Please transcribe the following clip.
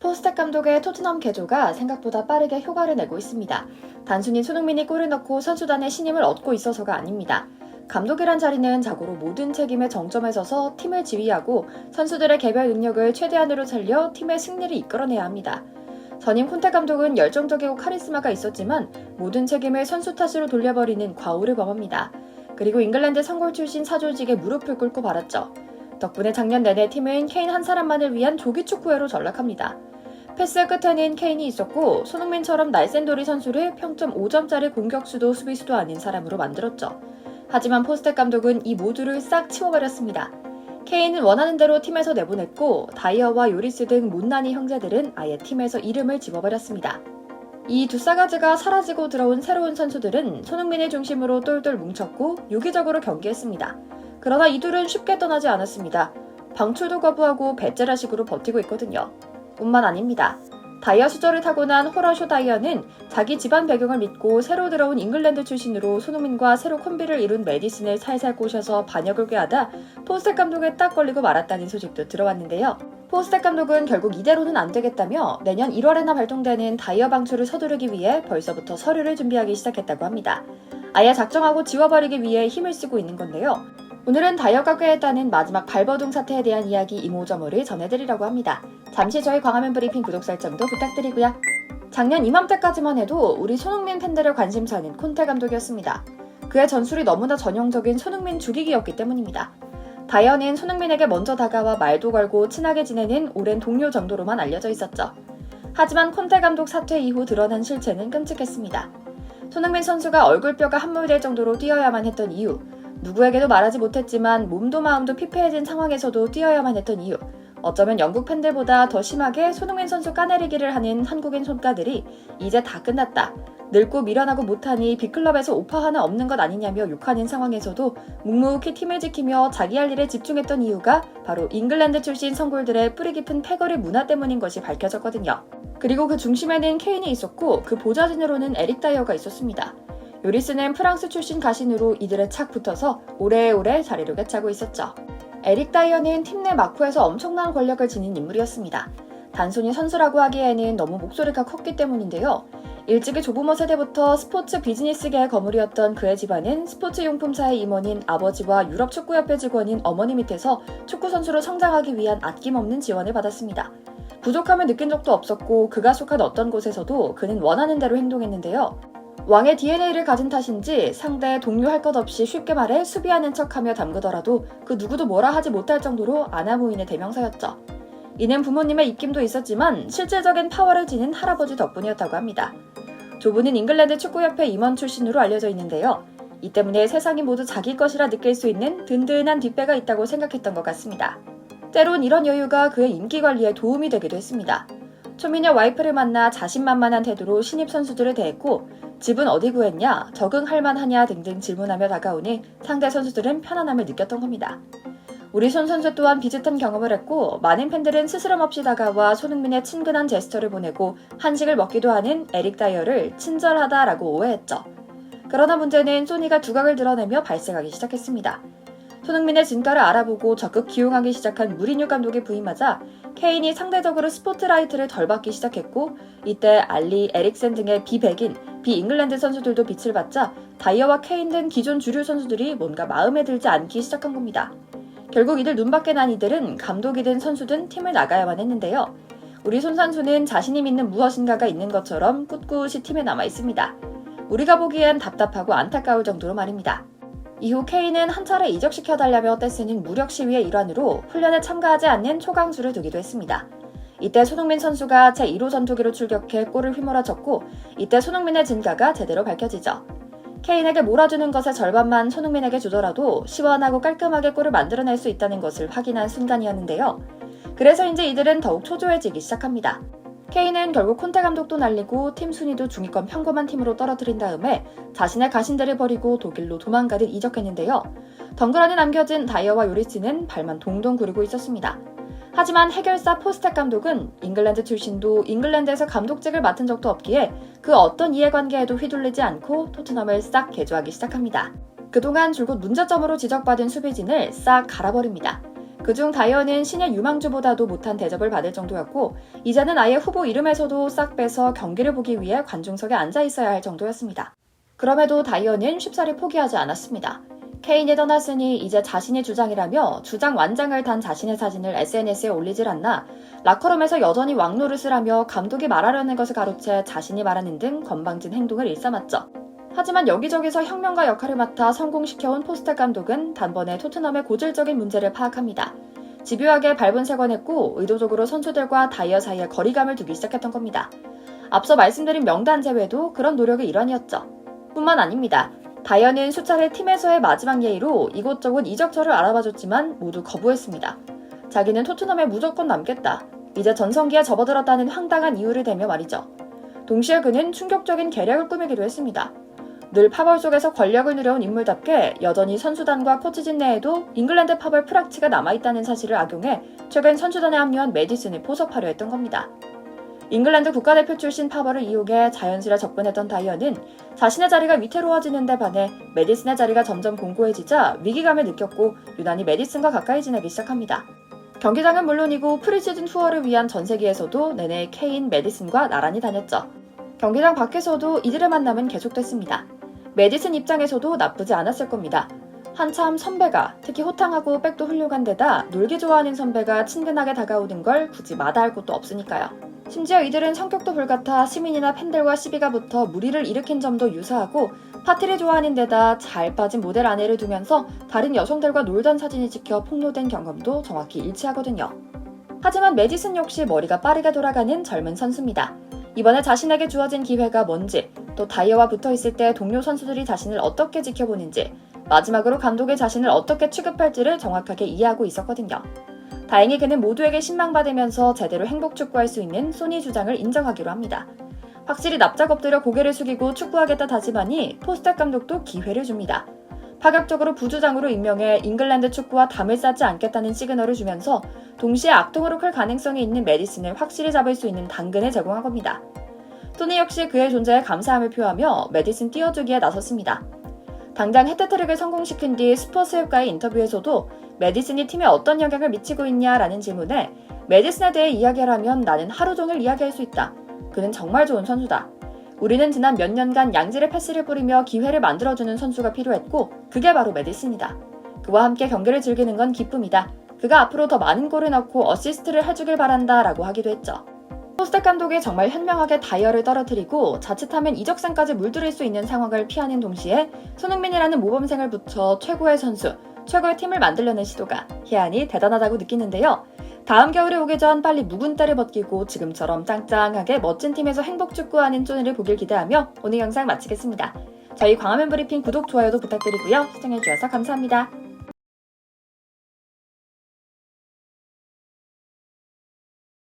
포스텍 감독의 토트넘 개조가 생각보다 빠르게 효과를 내고 있습니다. 단순히 손흥민이 골을 넣고 선수단의 신임을 얻고 있어서가 아닙니다. 감독이란 자리는 자고로 모든 책임의 정점에 서서 팀을 지휘하고 선수들의 개별 능력을 최대한으로 살려 팀의 승리를 이끌어내야 합니다. 전임 콘테 감독은 열정적이고 카리스마가 있었지만 모든 책임을 선수 탓으로 돌려버리는 과오를 범합니다. 그리고 잉글랜드 선골 출신 사조직에 무릎을 꿇고 말았죠. 덕분에 작년 내내 팀은 케인 한 사람만을 위한 조기 축구회로 전락합니다. 패스 끝에는 케인이 있었고 손흥민처럼 날쌘돌이 선수를 평점 5점짜리 공격수도 수비수도 아닌 사람으로 만들었죠. 하지만 포스텍 감독은 이 모두를 싹 치워버렸습니다. 케인은 원하는 대로 팀에서 내보냈고 다이어와 요리스 등 못난이 형제들은 아예 팀에서 이름을 집어버렸습니다. 이 두 싸가지가 사라지고 들어온 새로운 선수들은 손흥민을 중심으로 똘똘 뭉쳤고 유기적으로 경기했습니다. 그러나 이 둘은 쉽게 떠나지 않았습니다. 방출도 거부하고 배째라식으로 버티고 있거든요. 뿐만 아닙니다. 다이어 수저를 타고난 호러쇼 다이어는 자기 집안 배경을 믿고 새로 들어온 잉글랜드 출신으로 손흥민과 새로 콤비를 이룬 메디슨을 살살 꼬셔서 반역을 꾀하다 포스텍 감독에 딱 걸리고 말았다는 소식도 들어왔는데요. 포스텍 감독은 결국 이대로는 안 되겠다며 내년 1월에나 발동되는 다이어 방출을 서두르기 위해 벌써부터 서류를 준비하기 시작했다고 합니다. 아예 작정하고 지워버리기 위해 힘을 쓰고 있는 건데요. 오늘은 다이어가 꾀했다는 마지막 발버둥 사태에 대한 이야기 이모저모를 전해드리려고 합니다. 잠시 저희 광화문 브리핑 구독 설정도 부탁드리고요. 작년 이맘때까지만 해도 우리 손흥민 팬들의 관심사는 콘테 감독이었습니다. 그의 전술이 너무나 전형적인 손흥민 죽이기였기 때문입니다. 다이어는 손흥민에게 먼저 다가와 말도 걸고 친하게 지내는 오랜 동료 정도로만 알려져 있었죠. 하지만 콘테 감독 사퇴 이후 드러난 실체는 끔찍했습니다. 손흥민 선수가 얼굴뼈가 함몰될 정도로 뛰어야만 했던 이유, 누구에게도 말하지 못했지만 몸도 마음도 피폐해진 상황에서도 뛰어야만 했던 이유, 어쩌면 영국 팬들보다 더 심하게 손흥민 선수 까내리기를 하는 한국인 손가들이 이제 다 끝났다, 늙고 미련하고 못하니 빅클럽에서 오파 하나 없는 것 아니냐며 욕하는 상황에서도 묵묵히 팀을 지키며 자기 할 일에 집중했던 이유가 바로 잉글랜드 출신 선골들의 뿌리 깊은 패거리 문화 때문인 것이 밝혀졌거든요. 그리고 그 중심에는 케인이 있었고 그 보좌진으로는 에릭 다이어가 있었습니다. 요리스는 프랑스 출신 가신으로 이들에 착 붙어서 오래오래 자리를 꿰차고 있었죠. 에릭 다이어는 팀 내 마쿠에서 엄청난 권력을 지닌 인물이었습니다. 단순히 선수라고 하기에는 너무 목소리가 컸기 때문인데요. 일찍이 조부모 세대부터 스포츠 비즈니스계의 거물이었던 그의 집안은 스포츠 용품사의 임원인 아버지와 유럽 축구협회 직원인 어머니 밑에서 축구선수로 성장하기 위한 아낌없는 지원을 받았습니다. 부족함을 느낀 적도 없었고 그가 속한 어떤 곳에서도 그는 원하는 대로 행동했는데요. 왕의 DNA를 가진 탓인지 상대의 동료할 것 없이 쉽게 말해 수비하는 척하며 담그더라도 그 누구도 뭐라 하지 못할 정도로 아나무인의 대명사였죠. 이는 부모님의 입김도 있었지만 실질적인 파워를 지닌 할아버지 덕분이었다고 합니다. 조부는 잉글랜드 축구협회 임원 출신으로 알려져 있는데요. 이 때문에 세상이 모두 자기 것이라 느낄 수 있는 든든한 뒷배가 있다고 생각했던 것 같습니다. 때론 이런 여유가 그의 인기 관리에 도움이 되기도 했습니다. 초미녀 와이프를 만나 자신만만한 태도로 신입 선수들을 대했고 집은 어디 구했냐, 적응할 만하냐 등등 질문하며 다가오니 상대 선수들은 편안함을 느꼈던 겁니다. 우리 손 선수 또한 비슷한 경험을 했고 많은 팬들은 스스럼 없이 다가와 손흥민의 친근한 제스처를 보내고 한식을 먹기도 하는 에릭 다이어를 친절하다라고 오해했죠. 그러나 문제는 소니가 두각을 드러내며 발생하기 시작했습니다. 손흥민의 진가를 알아보고 적극 기용하기 시작한 무리뉴 감독이 부임하자 케인이 상대적으로 스포트라이트를 덜 받기 시작했고 이때 알리, 에릭센 등의 비백인, 비잉글랜드 선수들도 빛을 받자 다이어와 케인 등 기존 주류 선수들이 뭔가 마음에 들지 않기 시작한 겁니다. 결국 이들 눈밖에 난 이들은 감독이든 선수든 팀을 나가야만 했는데요. 우리 손 선수는 자신이 믿는 무엇인가가 있는 것처럼 꿋꿋이 팀에 남아 있습니다. 우리가 보기엔 답답하고 안타까울 정도로 말입니다. 이후 케인은 한 차례 이적시켜달라며 떼쓰는 무력 시위의 일환으로 훈련에 참가하지 않는 초강수를 두기도 했습니다. 이때 손흥민 선수가 제1호 전투기로 출격해 골을 휘몰아쳤고 이때 손흥민의 진가가 제대로 밝혀지죠. 케인에게 몰아주는 것의 절반만 손흥민에게 주더라도 시원하고 깔끔하게 골을 만들어낼 수 있다는 것을 확인한 순간이었는데요. 그래서인지 이들은 더욱 초조해지기 시작합니다. 케인은 결국 콘테 감독도 날리고 팀 순위도 중위권 평범한 팀으로 떨어뜨린 다음에 자신의 가신들을 버리고 독일로 도망가듯 이적했는데요. 덩그러니 남겨진 다이어와 요리스는 발만 동동 구르고 있었습니다. 하지만 해결사 포스텍 감독은 잉글랜드 출신도 잉글랜드에서 감독직을 맡은 적도 없기에 그 어떤 이해관계에도 휘둘리지 않고 토트넘을 싹 개조하기 시작합니다. 그동안 줄곧 문제점으로 지적받은 수비진을 싹 갈아버립니다. 그중 다이어는 신의 유망주보다도 못한 대접을 받을 정도였고 이제는 아예 후보 이름에서도 싹 빼서 경기를 보기 위해 관중석에 앉아 있어야 할 정도였습니다. 그럼에도 다이어는 쉽사리 포기하지 않았습니다. 케인이 떠났으니 이제 자신의 주장이라며 주장 완장을 단 자신의 사진을 SNS에 올리질 않나 라커룸에서 여전히 왕노릇을 하며 감독이 말하려는 것을 가로채 자신이 말하는 등 건방진 행동을 일삼았죠. 하지만 여기저기서 혁명가 역할을 맡아 성공시켜온 포스텍 감독은 단번에 토트넘의 고질적인 문제를 파악합니다. 집요하게 밟은 세관했고 의도적으로 선수들과 다이어 사이에 거리감을 두기 시작했던 겁니다. 앞서 말씀드린 명단 제외도 그런 노력의 일환이었죠. 뿐만 아닙니다. 다이어는 수차례 팀에서의 마지막 예의로 이곳저곳 이적처를 알아봐줬지만 모두 거부했습니다. 자기는 토트넘에 무조건 남겠다. 이제 전성기에 접어들었다는 황당한 이유를 대며 말이죠. 동시에 그는 충격적인 계략을 꾸미기도 했습니다. 늘 팝업 속에서 권력을 누려온 인물답게 여전히 선수단과 코치진 내에도 잉글랜드 팝업 프락치가 남아있다는 사실을 악용해 최근 선수단에 합류한 메디슨을 포섭하려 했던 겁니다. 잉글랜드 국가대표 출신 파벌을 이용해 자연스레 접근했던 다이어는 자신의 자리가 위태로워지는 데 반해 메디슨의 자리가 점점 공고해지자 위기감을 느꼈고 유난히 메디슨과 가까이 지내기 시작합니다. 경기장은 물론이고 프리시즌 투어를 위한 전세기에서도 내내 케인, 메디슨과 나란히 다녔죠. 경기장 밖에서도 이들의 만남은 계속됐습니다. 메디슨 입장에서도 나쁘지 않았을 겁니다. 한참 선배가, 특히 호탕하고 백도 훌륭한 데다 놀기 좋아하는 선배가 친근하게 다가오는 걸 굳이 마다할 곳도 없으니까요. 심지어 이들은 성격도 불같아 시민이나 팬들과 시비가 붙어 무리를 일으킨 점도 유사하고 파티를 좋아하는 데다 잘 빠진 모델 아내를 두면서 다른 여성들과 놀던 사진이 찍혀 폭로된 경험도 정확히 일치하거든요. 하지만 메디슨 역시 머리가 빠르게 돌아가는 젊은 선수입니다. 이번에 자신에게 주어진 기회가 뭔지, 또 다이어와 붙어있을 때 동료 선수들이 자신을 어떻게 지켜보는지, 마지막으로 감독이 자신을 어떻게 취급할지를 정확하게 이해하고 있었거든요. 다행히 그는 모두에게 신망받으면서 제대로 행복 축구할 수 있는 소니 주장을 인정하기로 합니다. 확실히 납작 엎드려 고개를 숙이고 축구하겠다 다짐하니 포스텍 감독도 기회를 줍니다. 파격적으로 부주장으로 임명해 잉글랜드 축구와 담을 쌓지 않겠다는 시그널을 주면서 동시에 악동으로 클 가능성이 있는 메디슨을 확실히 잡을 수 있는 당근을 제공한 겁니다. 소니 역시 그의 존재에 감사함을 표하며 메디슨 띄워주기에 나섰습니다. 당장 해트트릭을 성공시킨 뒤 스포츠협과의 인터뷰에서도 메디슨이 팀에 어떤 영향을 미치고 있냐라는 질문에 메디슨에 대해 이야기하라면 나는 하루 종일 이야기할 수 있다. 그는 정말 좋은 선수다. 우리는 지난 몇 년간 양질의 패스를 뿌리며 기회를 만들어주는 선수가 필요했고 그게 바로 메디슨이다. 그와 함께 경기를 즐기는 건 기쁨이다. 그가 앞으로 더 많은 골을 넣고 어시스트를 해주길 바란다 라고 하기도 했죠. 포스텍 감독이 정말 현명하게 다이어를 떨어뜨리고 자칫하면 이적생까지 물들일 수 있는 상황을 피하는 동시에 손흥민이라는 모범생을 붙여 최고의 선수, 최고의 팀을 만들려는 시도가 희한히 대단하다고 느끼는데요. 다음 겨울에 오기 전 빨리 묵은 때를 벗기고 지금처럼 짱짱하게 멋진 팀에서 행복 축구하는 쪼니를 보길 기대하며 오늘 영상 마치겠습니다. 저희 광화문 브리핑 구독, 좋아요도 부탁드리고요. 시청해주셔서 감사합니다.